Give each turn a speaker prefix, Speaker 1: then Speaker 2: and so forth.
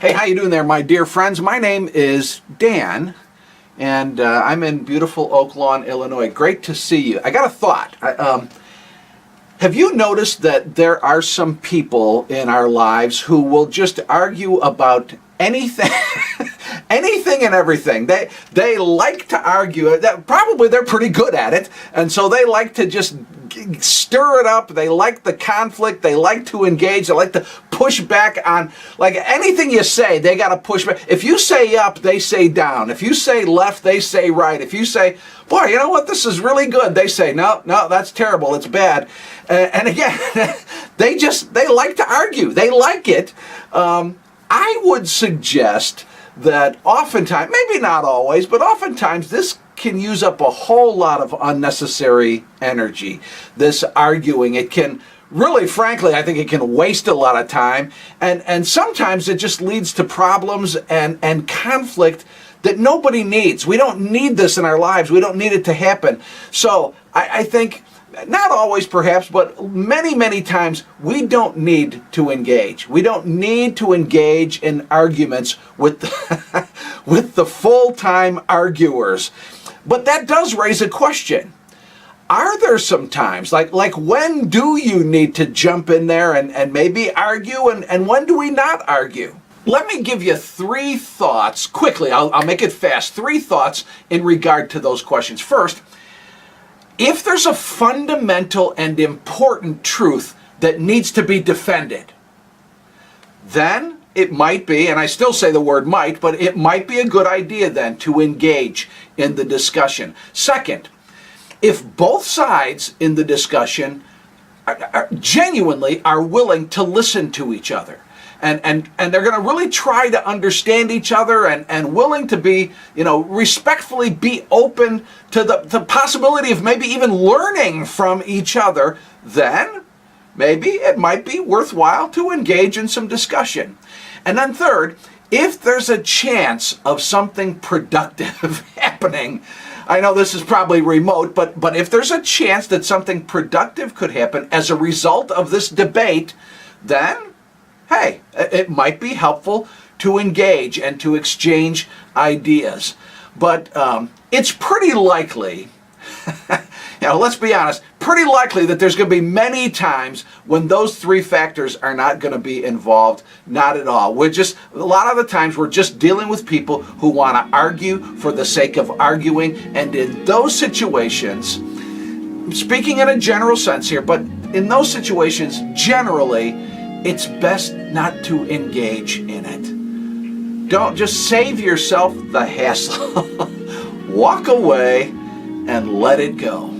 Speaker 1: Hey, how you doing there, my dear friends? My name is Dan, and I'm in beautiful Oak Lawn, Illinois. Great to see you. I got a thought. Have you noticed that there are some people in our lives who will just argue about anything, anything and everything? They like to argue. Probably they're pretty good at it, and so they like to just stir it up. They like the conflict. They like to engage. They like to push back on, like, anything you say, they got to push back. If you say up, they say down. If you say left, they say right. If you say, boy, you know what, this is really good, they say, no, that's terrible, it's bad. And again, they like to argue. They like it. I would suggest that oftentimes, maybe not always, but oftentimes this can use up a whole lot of unnecessary energy. This arguing, it can really, frankly, I think it can waste a lot of time, and sometimes it just leads to problems and conflict that nobody needs. We don't need this in our lives. We don't need it to happen. So I think, not always perhaps, but many, many times, we don't need to engage. We don't need to engage in arguments with the, with the full-time arguers. But that does raise a question. Are there some times, like when do you need to jump in there and maybe argue, and when do we not argue? Let me give you 3 thoughts, quickly, I'll make it fast, 3 thoughts in regard to those questions. First, if there's a fundamental and important truth that needs to be defended, then it might be, and I still say the word might, but it might be a good idea then to engage in the discussion. Second, if both sides in the discussion genuinely are willing to listen to each other, and they're going to really try to understand each other, and willing to be, respectfully be open to the possibility of maybe even learning from each other, then maybe it might be worthwhile to engage in some discussion. And then third, if there's a chance of something productive happening, I know this is probably remote, but if there's a chance that something productive could happen as a result of this debate, then, hey, it might be helpful to engage and to exchange ideas. But it's pretty likely, let's be honest, pretty likely that there's going to be many times when those 3 factors are not going to be involved, not at all. A lot of the times we're just dealing with people who want to argue for the sake of arguing, and in those situations, speaking in a general sense here, but in those situations, generally, it's best not to engage in it. Don't just save yourself the hassle. Walk away and let it go.